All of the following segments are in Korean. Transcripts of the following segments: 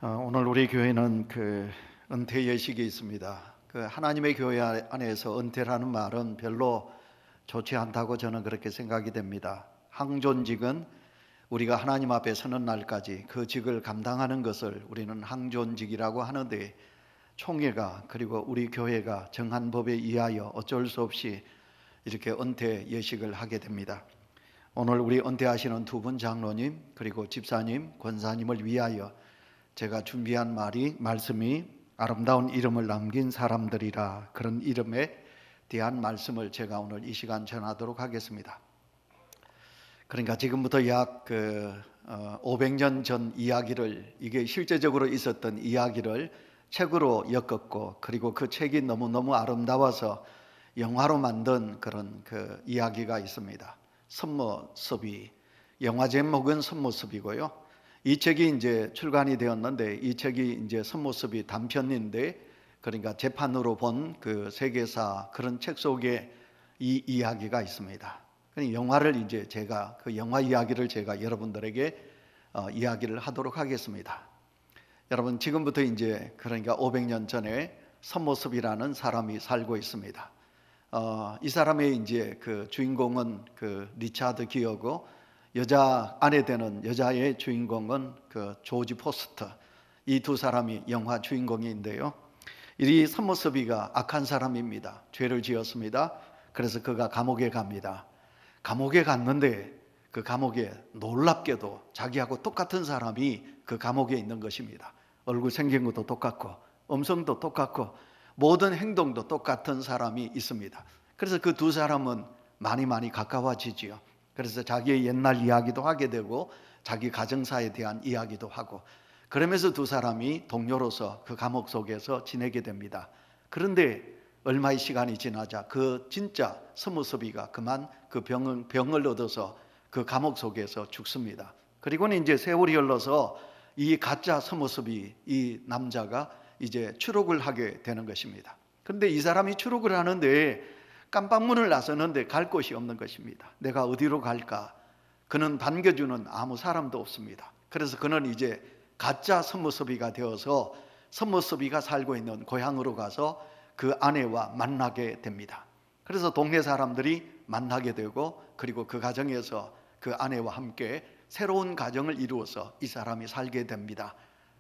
오늘 우리 교회는 은퇴 예식이 있습니다. 하나님의 교회 안에서 은퇴라는 말은 별로 좋지 않다고 저는 그렇게 생각이 됩니다. 항존직은 우리가 하나님 앞에 서는 날까지 그 직을 감당하는 것을 우리는 항존직이라고 하는데, 총회가 그리고 우리 교회가 정한 법에 의하여 어쩔 수 없이 이렇게 은퇴 예식을 하게 됩니다. 오늘 우리 은퇴하시는 두 분 장로님 그리고 집사님, 권사님을 위하여 제가 준비한 말씀이 아름다운 이름을 남긴 사람들이라, 그런 이름에 대한 말씀을 제가 오늘 이 시간 전하도록 하겠습니다. 그러니까 지금부터 약 500년 전 이야기를, 이게 실제적으로 있었던 이야기를 책으로 엮었고, 그리고 그 책이 너무너무 아름다워서 영화로 만든 그런 이야기가 있습니다. 선모섭이, 영화 제목은 선모섭이고요. 이 책이 이제 출간이 되었는데, 이 책이 이제 선모섭이 단편인데, 그러니까 재판으로 본 그 세계사 그런 책 속에 이 이야기가 있습니다. 영화를 이제 제가 그 영화 이야기를 제가 여러분들에게 이야기를 하도록 하겠습니다. 여러분, 지금부터 이제 그러니까 500년 전에 선모섭이라는 사람이 살고 있습니다. 이 사람의 이제 그 주인공은 리차드 기어고, 여자 아내 되는 여자의 주인공은 조지 포스터, 이 두 사람이 영화 주인공인데요. 이 선모섭이가 악한 사람입니다. 죄를 지었습니다. 그래서 그가 감옥에 갑니다. 감옥에 갔는데 그 감옥에 놀랍게도 자기하고 똑같은 사람이 그 감옥에 있는 것입니다. 얼굴 생긴 것도 똑같고 음성도 똑같고 모든 행동도 똑같은 사람이 있습니다. 그래서 그 두 사람은 많이 가까워지지요. 그래서 자기의 옛날 이야기도 하게 되고 자기 가정사에 대한 이야기도 하고, 그러면서 두 사람이 동료로서 그 감옥 속에서 지내게 됩니다. 그런데 얼마의 시간이 지나자 진짜 선모섭이가 그만 병을 얻어서 그 감옥 속에서 죽습니다. 그리고는 이제 세월이 흘러서 이 가짜 선모섭이, 이 남자가 이제 추록을 하게 되는 것입니다. 그런데 이 사람이 추록을 하는데 깜방문을 나서는데 갈 곳이 없는 것입니다. 내가 어디로 갈까? 그는 반겨주는 아무 사람도 없습니다. 그래서 그는 이제 가짜 선모섭이가 되어서 선모섭이가 살고 있는 고향으로 가서 그 아내와 만나게 됩니다. 그래서 동네 사람들이 만나게 되고, 그리고 그 가정에서 그 아내와 함께 새로운 가정을 이루어서 이 사람이 살게 됩니다.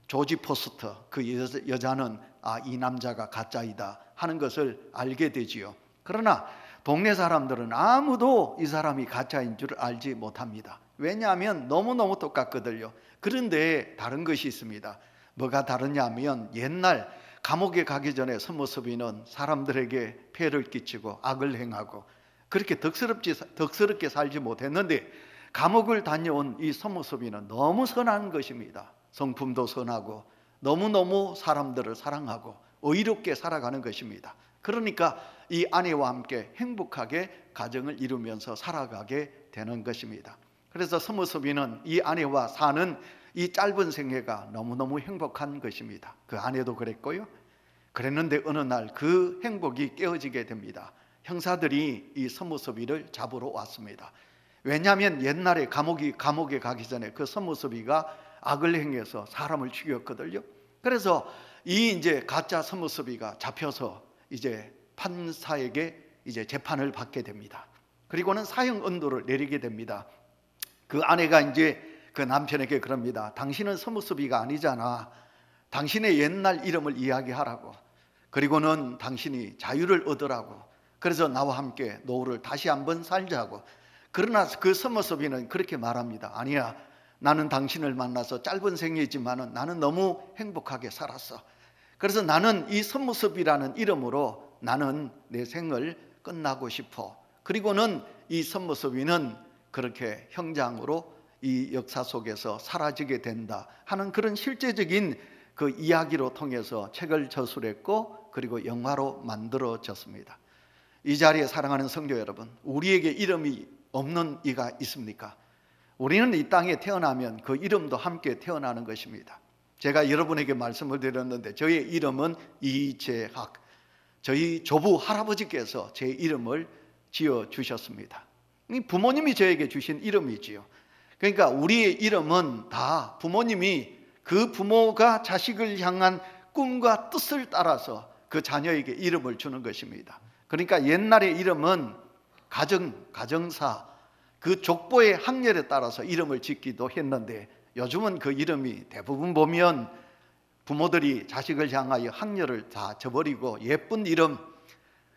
조지 포스터, 그 여자는 이 남자가 가짜이다 하는 것을 알게 되지요. 그러나 동네 사람들은 아무도 이 사람이 가짜인 줄 알지 못합니다. 왜냐하면 너무너무 똑같거든요. 그런데 다른 것이 있습니다. 뭐가 다르냐면, 옛날 감옥에 가기 전에 선모섭이는 사람들에게 폐를 끼치고 악을 행하고 그렇게 덕스럽게 살지 못했는데, 감옥을 다녀온 이 선모섭이는 너무 선한 것입니다. 성품도 선하고 너무너무 사람들을 사랑하고 의롭게 살아가는 것입니다. 그러니까 이 아내와 함께 행복하게 가정을 이루면서 살아가게 되는 것입니다. 그래서 선모섭이는 이 아내와 사는 이 짧은 생애가 너무너무 행복한 것입니다. 그 아내도 그랬고요. 그랬는데 어느 날 그 행복이 깨어지게 됩니다. 형사들이 이 선모섭이를 잡으러 왔습니다. 왜냐하면 옛날에 감옥에 가기 전에 그 선모섭이가 악을 행해서 사람을 죽였거든요. 그래서 이 이제 가짜 선모섭이가 잡혀서 이제 판사에게 이제 재판을 받게 됩니다. 그리고는 사형 언도를 내리게 됩니다. 그 아내가 이제 그 남편에게 그럽니다. 당신은 선모섭이가 아니잖아. 당신의 옛날 이름을 이야기하라고. 그리고는 당신이 자유를 얻으라고. 그래서 나와 함께 노후를 다시 한번 살자고. 그러나 그 선모섭이는 그렇게 말합니다. 아니야, 나는 당신을 만나서 짧은 생이지만 나는 너무 행복하게 살았어. 그래서 나는 이 선모섭이라는 이름으로 나는 내 생을 끝나고 싶어. 그리고는 이 선모섭이는 그렇게 형장으로 이 역사 속에서 사라지게 된다 하는 그런 실제적인 그 이야기로 통해서 책을 저술했고, 그리고 영화로 만들어졌습니다. 이 자리에 사랑하는 성도 여러분, 우리에게 이름이 없는 이가 있습니까? 우리는 이 땅에 태어나면 그 이름도 함께 태어나는 것입니다. 제가 여러분에게 말씀을 드렸는데 저의 이름은 이재학, 저희 조부 할아버지께서 제 이름을 지어주셨습니다. 부모님이 저에게 주신 이름이지요. 그러니까 우리의 이름은 다 부모님이 그 부모가 자식을 향한 꿈과 뜻을 따라서 그 자녀에게 이름을 주는 것입니다. 그러니까 옛날의 이름은 가정사, 그 족보의 학렬에 따라서 이름을 짓기도 했는데, 요즘은 그 이름이 대부분 보면 부모들이 자식을 향하여 학렬을 다 저버리고 예쁜 이름,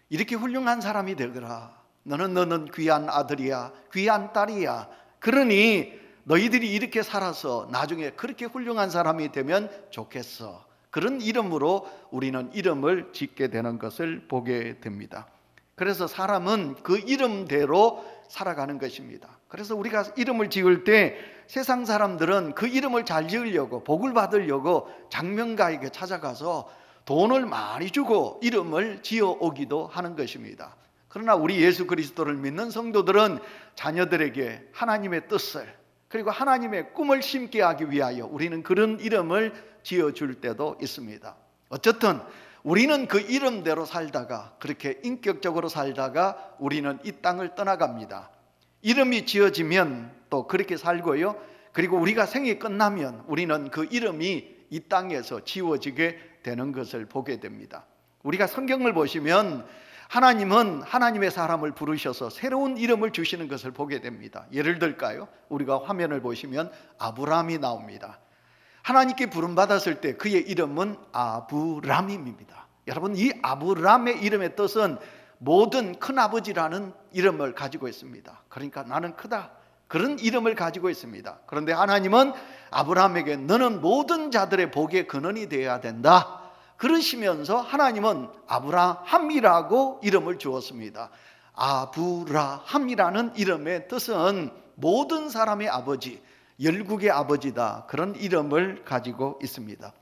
이렇게 훌륭한 사람이 되거라, 너는 귀한 아들이야, 귀한 딸이야, 그러니 너희들이 이렇게 살아서 나중에 그렇게 훌륭한 사람이 되면 좋겠어, 그런 이름으로 우리는 이름을 짓게 되는 것을 보게 됩니다. 그래서 사람은 그 이름대로 살아가는 것입니다. 그래서 우리가 이름을 지을 때 세상 사람들은 그 이름을 잘 지으려고, 복을 받으려고 장명가에게 찾아가서 돈을 많이 주고 이름을 지어 오기도 하는 것입니다. 그러나 우리 예수 그리스도를 믿는 성도들은 자녀들에게 하나님의 뜻을, 그리고 하나님의 꿈을 심게 하기 위하여 우리는 그런 이름을 지어줄 때도 있습니다. 어쨌든 우리는 그 이름대로 살다가, 그렇게 인격적으로 살다가 우리는 이 땅을 떠나갑니다. 이름이 지어지면 또 그렇게 살고요, 그리고 우리가 생이 끝나면 우리는 그 이름이 이 땅에서 지워지게 되는 것을 보게 됩니다. 우리가 성경을 보시면 하나님은 하나님의 사람을 부르셔서 새로운 이름을 주시는 것을 보게 됩니다. 예를 들까요? 우리가 화면을 보시면 아브라함이 나옵니다. 하나님께 부름받았을 때 그의 이름은 아브라함입니다. 여러분, 이 아브라함의 이름의 뜻은 모든 큰아버지라는 이름을 가지고 있습니다. 그러니까 나는 크다, 그런 이름을 가지고 있습니다. 그런데 하나님은 아브라함에게 너는 모든 자들의 복의 근원이 되어야 된다, 그러시면서 하나님은 아브라함이라고 이름을 주었습니다. 아브라함이라는 이름의 뜻은 모든 사람의 아버지, 열국의 아버지다, 그런 이름을 가지고 있습니다.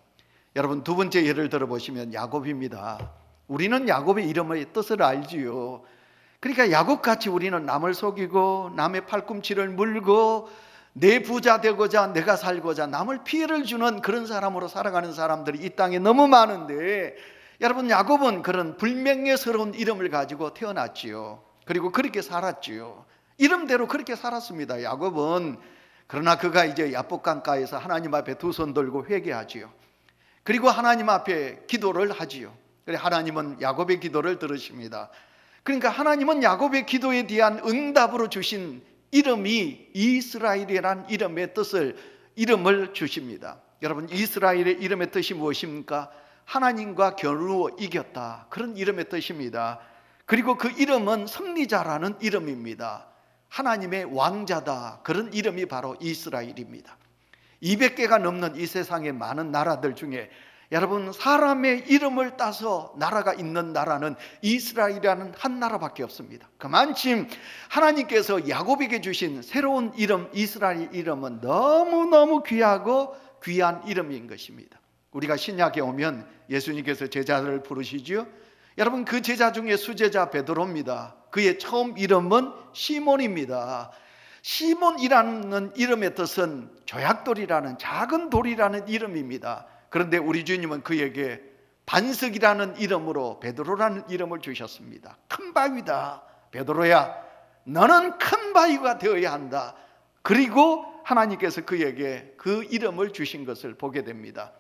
여러분, 두 번째 예를 들어보시면 야곱입니다. 우리는 야곱의 이름의 뜻을 알지요. 그러니까 야곱같이 우리는 남을 속이고 남의 팔꿈치를 물고 내 부자 되고자 내가 살고자 남을 피해를 주는 그런 사람으로 살아가는 사람들이 이 땅에 너무 많은데, 여러분, 야곱은 그런 불명예스러운 이름을 가지고 태어났지요. 그리고 그렇게 살았지요. 이름대로 그렇게 살았습니다, 야곱은. 그러나 그가 이제 야복강가에서 하나님 앞에 두 손 들고 회개하지요. 그리고 하나님 앞에 기도를 하지요. 그래, 하나님은 야곱의 기도를 들으십니다. 그러니까 하나님은 야곱의 기도에 대한 응답으로 주신 이름이 이스라엘이라는 이름을 주십니다. 여러분, 이스라엘의 이름의 뜻이 무엇입니까? 하나님과 겨루어 이겼다, 그런 이름의 뜻입니다. 그리고 그 이름은 승리자라는 이름입니다. 하나님의 왕자다, 그런 이름이 바로 이스라엘입니다. 200개가 넘는 이 세상의 많은 나라들 중에 여러분, 사람의 이름을 따서 나라가 있는 나라는 이스라엘이라는 한 나라밖에 없습니다. 그만큼 하나님께서 야곱에게 주신 새로운 이름, 이스라엘 이름은 너무너무 귀하고 귀한 이름인 것입니다. 우리가 신약에 오면 예수님께서 제자들을 부르시죠. 여러분, 그 제자 중에 수제자 베드로입니다. 그의 처음 이름은 시몬입니다. 시몬이라는 이름의 뜻은 조약돌이라는, 작은 돌이라는 이름입니다. 그런데 우리 주님은 그에게 반석이라는 이름으로 베드로라는 이름을 주셨습니다. 큰 바위다, 베드로야, 너는 큰 바위가 되어야 한다. 그리고 하나님께서 그에게 그 이름을 주신 것을 보게 됩니다.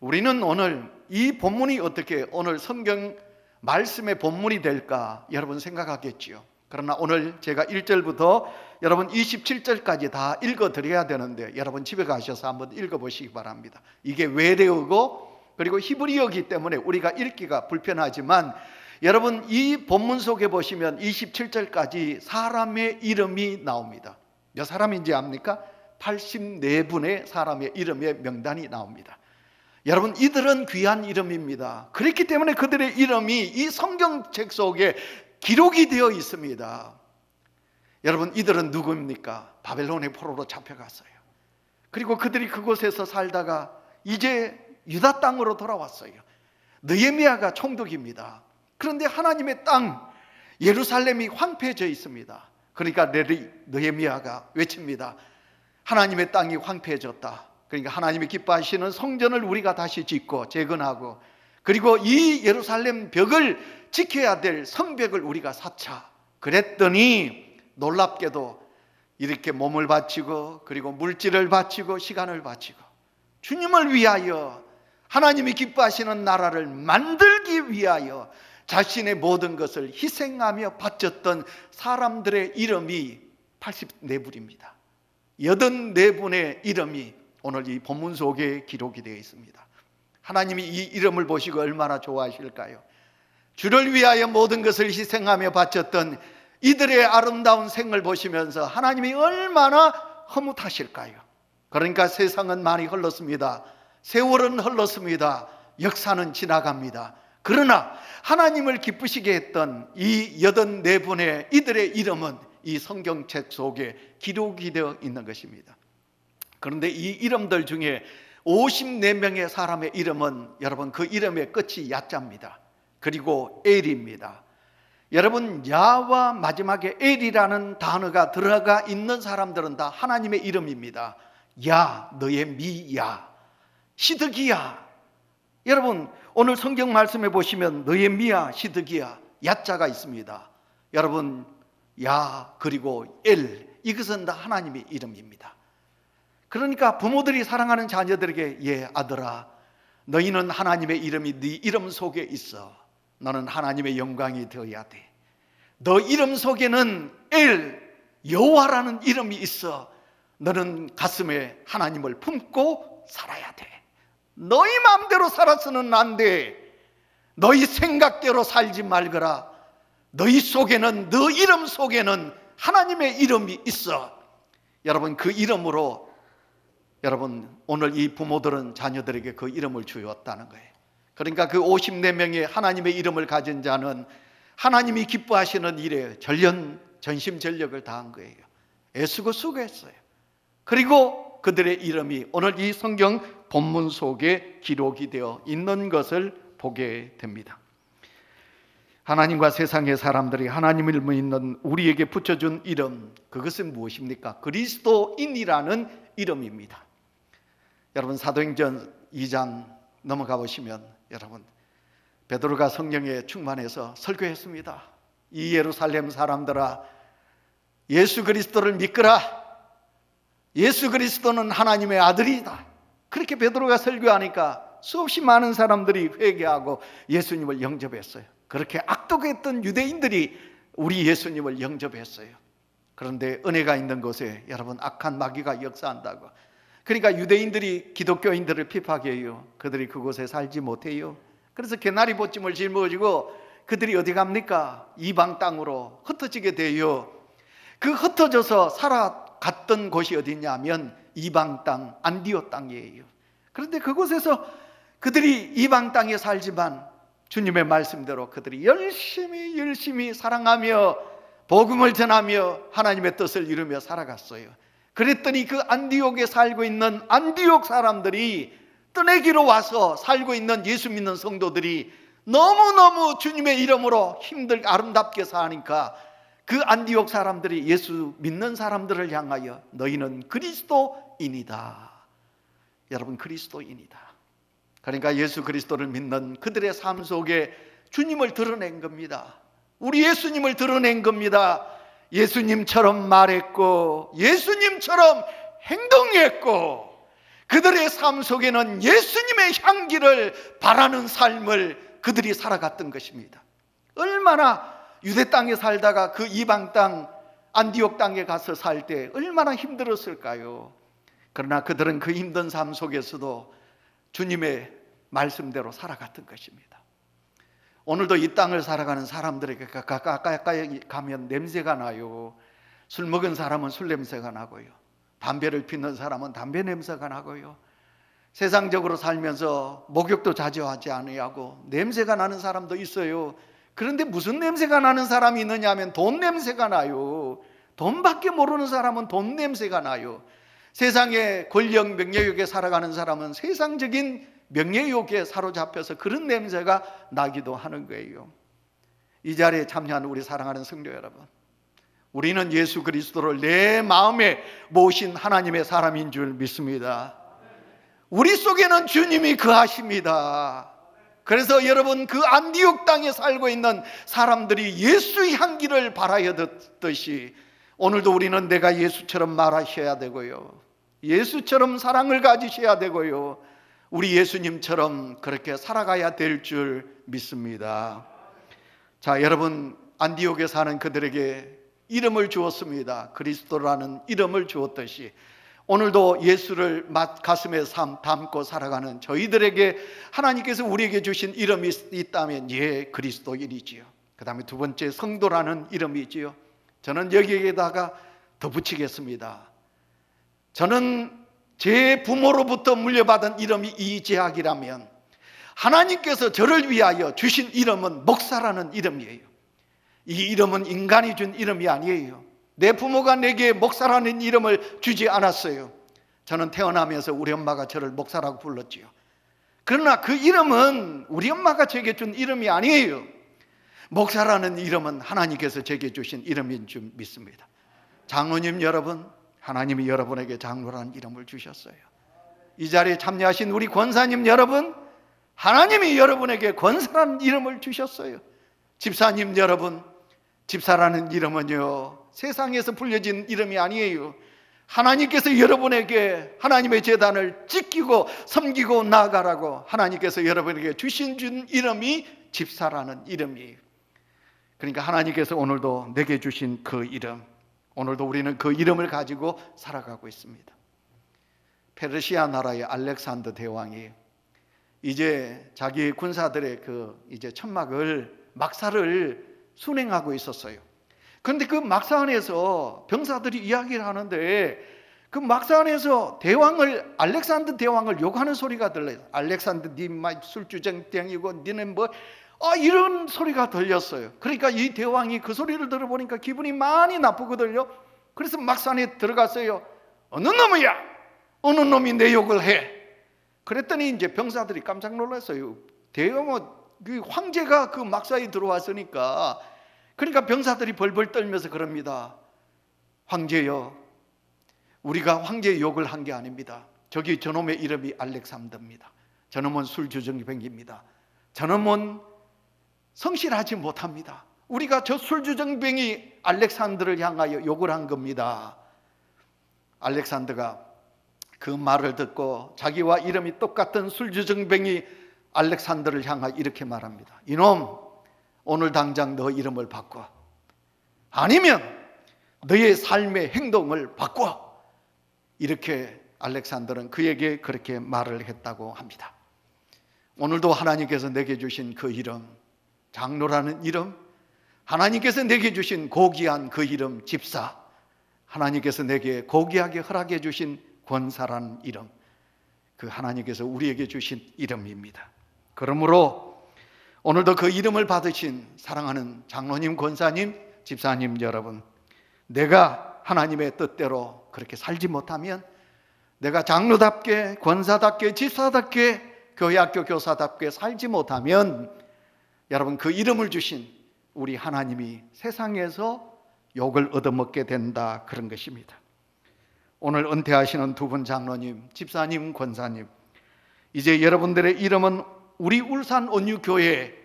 우리는 오늘 이 본문이 어떻게 오늘 성경 말씀의 본문이 될까 여러분 생각하겠지요. 그러나 오늘 제가 1절부터 여러분 27절까지 다 읽어드려야 되는데, 여러분 집에 가셔서 한번 읽어보시기 바랍니다. 이게 외래어고 그리고 히브리어이기 때문에 우리가 읽기가 불편하지만, 여러분 이 본문 속에 보시면 27절까지 사람의 이름이 나옵니다. 몇 사람인지 압니까? 84분의 사람의 이름의 명단이 나옵니다. 여러분, 이들은 귀한 이름입니다. 그렇기 때문에 그들의 이름이 이 성경책 속에 기록이 되어 있습니다. 여러분, 이들은 누구입니까? 바벨론의 포로로 잡혀갔어요. 그리고 그들이 그곳에서 살다가 이제 유다 땅으로 돌아왔어요. 느헤미야가 총독입니다. 그런데 하나님의 땅 예루살렘이 황폐해져 있습니다. 그러니까 느헤미야가 외칩니다. 하나님의 땅이 황폐해졌다. 그러니까 하나님이 기뻐하시는 성전을 우리가 다시 짓고 재건하고, 그리고 이 예루살렘 벽을 지켜야 될 성벽을 우리가 쌓자. 그랬더니 놀랍게도 이렇게 몸을 바치고 그리고 물질을 바치고 시간을 바치고 주님을 위하여 하나님이 기뻐하시는 나라를 만들기 위하여 자신의 모든 것을 희생하며 바쳤던 사람들의 이름이 84분입니다. 84분의 이름이 오늘 이 본문 속에 기록이 되어 있습니다. 하나님이 이 이름을 보시고 얼마나 좋아하실까요? 주를 위하여 모든 것을 희생하며 바쳤던 이들의 아름다운 생을 보시면서 하나님이 얼마나 허무하실까요? 그러니까 세상은 많이 흘렀습니다. 세월은 흘렀습니다. 역사는 지나갑니다. 그러나 하나님을 기쁘시게 했던 이 84분의 이들의 이름은 이 성경책 속에 기록이 되어 있는 것입니다. 그런데 이 이름들 중에 54명의 사람의 이름은 여러분 그 이름의 끝이 야자입니다. 그리고 엘입니다. 여러분 야와 마지막에 엘이라는 단어가 들어가 있는 사람들은 다 하나님의 이름입니다. 야, 너의 미야, 시드기야. 여러분 오늘 성경 말씀에 보시면 너의 미야, 시드기야, 야자가 있습니다. 여러분 야 그리고 엘, 이것은 다 하나님의 이름입니다. 그러니까 부모들이 사랑하는 자녀들에게 예 아들아, 너희는 하나님의 이름이 네 이름 속에 있어. 너는 하나님의 영광이 되어야 돼. 너 이름 속에는 엘, 여호와라는 이름이 있어. 너는 가슴에 하나님을 품고 살아야 돼. 너희 마음대로 살아서는 안 돼. 너희 생각대로 살지 말거라. 너희 속에는, 너 이름 속에는 하나님의 이름이 있어. 여러분 그 이름으로 여러분 오늘 이 부모들은 자녀들에게 그 이름을 주었다는 거예요. 그러니까 그 54명의 하나님의 이름을 가진 자는 하나님이 기뻐하시는 일에 전심전력을 다한 거예요. 애쓰고 수고했어요. 그리고 그들의 이름이 오늘 이 성경 본문 속에 기록이 되어 있는 것을 보게 됩니다. 하나님과 세상의 사람들이 하나님을 믿는 우리에게 붙여준 이름, 그것은 무엇입니까? 그리스도인이라는 이름입니다. 여러분 사도행전 2장 넘어가 보시면 여러분 베드로가 성령에 충만해서 설교했습니다. 이 예루살렘 사람들아, 예수 그리스도를 믿거라. 예수 그리스도는 하나님의 아들이다. 그렇게 베드로가 설교하니까 수없이 많은 사람들이 회개하고 예수님을 영접했어요. 그렇게 악독했던 유대인들이 우리 예수님을 영접했어요. 그런데 은혜가 있는 곳에 여러분 악한 마귀가 역사한다고. 그러니까 유대인들이 기독교인들을 핍박해요. 해요. 그들이 그곳에 살지 못해요. 그래서 개나리 보찜을 짊어지고 그들이 어디 갑니까? 이방 땅으로 흩어지게 돼요. 그 흩어져서 살아갔던 곳이 어디냐면 이방 땅, 안디옥 땅이에요. 그런데 그곳에서 그들이 이방 땅에 살지만 주님의 말씀대로 그들이 열심히 사랑하며 복음을 전하며 하나님의 뜻을 이루며 살아갔어요. 그랬더니 그 안디옥에 살고 있는 안디옥 사람들이 떠내기로 와서 살고 있는 예수 믿는 성도들이 너무너무 주님의 이름으로 아름답게 사니까 그 안디옥 사람들이 예수 믿는 사람들을 향하여 너희는 그리스도인이다. 여러분 그리스도인이다. 그러니까 예수 그리스도를 믿는 그들의 삶 속에 주님을 드러낸 겁니다. 우리 예수님을 드러낸 겁니다. 예수님처럼 말했고 예수님처럼 행동했고 그들의 삶 속에는 예수님의 향기를 바라는 삶을 그들이 살아갔던 것입니다. 얼마나 유대 땅에 살다가 그 이방 땅 안디옥 땅에 가서 살 때 얼마나 힘들었을까요? 그러나 그들은 그 힘든 삶 속에서도 주님의 말씀대로 살아갔던 것입니다. 오늘도 이 땅을 살아가는 사람들에게 가까이 가면 냄새가 나요. 술 먹은 사람은 술 냄새가 나고요. 담배를 피는 사람은 담배 냄새가 나고요. 세상적으로 살면서 목욕도 자주 하지 않으려고 냄새가 나는 사람도 있어요. 그런데 무슨 냄새가 나는 사람이 있느냐 하면 돈 냄새가 나요. 돈밖에 모르는 사람은 돈 냄새가 나요. 세상의 권력 명예욕에 살아가는 사람은 세상적인 명예욕에 사로잡혀서 그런 냄새가 나기도 하는 거예요. 이 자리에 참여한 우리 사랑하는 성도 여러분, 우리는 예수 그리스도를 내 마음에 모신 하나님의 사람인 줄 믿습니다. 우리 속에는 주님이 거하십니다. 그래서 여러분 그 안디옥 땅에 살고 있는 사람들이 예수의 향기를 바라야 듣듯이 오늘도 우리는 내가 예수처럼 말하셔야 되고요. 예수처럼 사랑을 가지셔야 되고요, 우리 예수님처럼 그렇게 살아가야 될 줄 믿습니다. 자, 여러분, 안디옥에 사는 그들에게 이름을 주었습니다. 그리스도라는 이름을 주었듯이 오늘도 예수를 가슴에 담고 살아가는 저희들에게 하나님께서 우리에게 주신 이름이 있다면 그리스도인이지요. 그 다음에 두 번째, 성도라는 이름이지요. 저는 여기에다가 더 붙이겠습니다. 저는 제 부모로부터 물려받은 이름이 이재학이라면 하나님께서 저를 위하여 주신 이름은 목사라는 이름이에요. 이 이름은 인간이 준 이름이 아니에요. 내 부모가 내게 목사라는 이름을 주지 않았어요. 저는 태어나면서 우리 엄마가 저를 목사라고 불렀지요. 그러나 그 이름은 우리 엄마가 제게 준 이름이 아니에요. 목사라는 이름은 하나님께서 제게 주신 이름인 줄 믿습니다. 장로님 여러분, 하나님이 여러분에게 장로라는 이름을 주셨어요. 이 자리에 참여하신 우리 권사님 여러분, 하나님이 여러분에게 권사라는 이름을 주셨어요. 집사님 여러분, 집사라는 이름은요, 세상에서 불려진 이름이 아니에요. 하나님께서 여러분에게 하나님의 제단을 지키고 섬기고 나아가라고 하나님께서 여러분에게 주신 이름이 집사라는 이름이에요. 그러니까 하나님께서 오늘도 내게 주신 그 이름, 오늘도 우리는 그 이름을 가지고 살아가고 있습니다. 페르시아 나라의 알렉산더 대왕이 이제 자기 군사들의 이제 막사를 순행하고 있었어요. 그런데 그 막사 안에서 병사들이 이야기를 하는데 그 막사 안에서 알렉산더 대왕을 욕하는 소리가 들려요. 알렉산더, 니 술주정땡이고 니는 이런 소리가 들렸어요. 그러니까 이 대왕이 그 소리를 들어보니까 기분이 많이 나쁘거든요. 그래서 막사 안에 들어갔어요. 어느 놈이야? 어느 놈이 내 욕을 해? 그랬더니 이제 병사들이 깜짝 놀랐어요. 그 황제가 그 막사에 들어왔으니까. 그러니까 병사들이 벌벌 떨면서 그럽니다. 황제여, 우리가 황제의 욕을 한 게 아닙니다. 저기 저놈의 이름이 알렉산더입니다. 저놈은 술주정뱅입니다. 저놈은 성실하지 못합니다. 우리가 저 술주정뱅이 알렉산더를 향하여 욕을 한 겁니다. 알렉산더가 그 말을 듣고 자기와 이름이 똑같은 술주정뱅이 알렉산더를 향하여 이렇게 말합니다. 이놈, 오늘 당장 너 이름을 바꿔. 아니면 너의 삶의 행동을 바꿔. 이렇게 알렉산더는 그에게 그렇게 말을 했다고 합니다. 오늘도 하나님께서 내게 주신 그 이름, 장로라는 이름, 하나님께서 내게 주신 고귀한 그 이름, 집사, 하나님께서 내게 고귀하게 허락해 주신 권사라는 이름, 그 하나님께서 우리에게 주신 이름입니다. 그러므로 오늘도 그 이름을 받으신 사랑하는 장로님, 권사님, 집사님 여러분, 내가 하나님의 뜻대로 그렇게 살지 못하면, 내가 장로답게, 권사답게, 집사답게, 교회학교 교사답게 살지 못하면, 여러분, 그 이름을 주신 우리 하나님이 세상에서 욕을 얻어먹게 된다, 그런 것입니다. 오늘 은퇴하시는 두 분 장로님, 집사님, 권사님, 이제 여러분들의 이름은 우리 울산 온유교회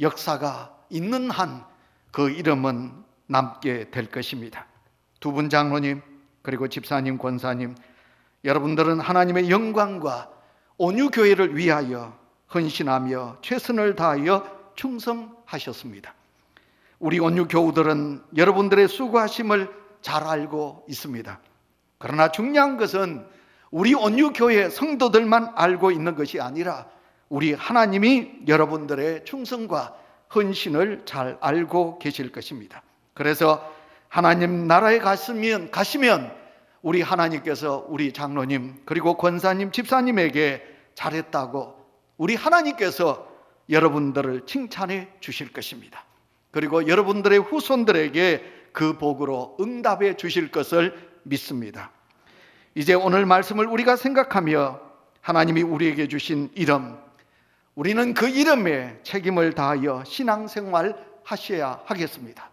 역사가 있는 한 그 이름은 남게 될 것입니다. 두 분 장로님, 그리고 집사님, 권사님, 여러분들은 하나님의 영광과 온유교회를 위하여 헌신하며 최선을 다하여 충성하셨습니다. 우리 온유교우들은 여러분들의 수고하심을 잘 알고 있습니다. 그러나 중요한 것은 우리 온유교회 성도들만 알고 있는 것이 아니라 우리 하나님이 여러분들의 충성과 헌신을 잘 알고 계실 것입니다. 그래서 하나님 나라에 가시면 우리 하나님께서 우리 장로님, 그리고 권사님, 집사님에게 잘했다고 우리 하나님께서 여러분들을 칭찬해 주실 것입니다. 그리고 여러분들의 후손들에게 그 복으로 응답해 주실 것을 믿습니다. 이제 오늘 말씀을 우리가 생각하며 하나님이 우리에게 주신 이름, 우리는 그 이름에 책임을 다하여 신앙생활 하셔야 하겠습니다.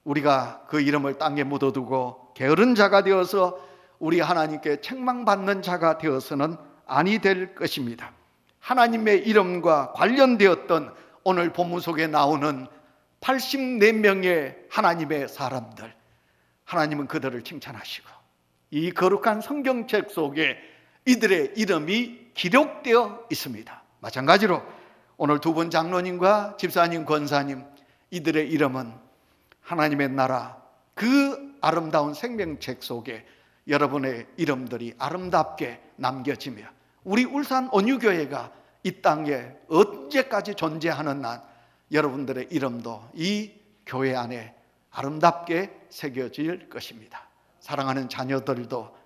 우리가 그 이름을 땅에 묻어두고 게으른 자가 되어서 우리 하나님께 책망받는 자가 되어서는 아니 될 것입니다. 하나님의 이름과 관련되었던 오늘 본문 속에 나오는 84명의 하나님의 사람들, 하나님은 그들을 칭찬하시고 이 거룩한 성경책 속에 이들의 이름이 기록되어 있습니다. 마찬가지로 오늘 두 분 장로님과 집사님, 권사님, 이들의 이름은 하나님의 나라 그 아름다운 생명책 속에 여러분의 이름들이 아름답게 남겨지며 우리 울산 온유교회가 이 땅에 언제까지 존재하는 한 여러분들의 이름도 이 교회 안에 아름답게 새겨질 것입니다. 사랑하는 자녀들도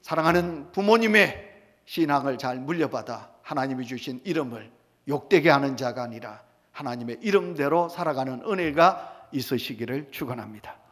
사랑하는 부모님의 신앙을 잘 물려받아 하나님이 주신 이름을 욕되게 하는 자가 아니라 하나님의 이름대로 살아가는 은혜가 있으시기를 축원합니다.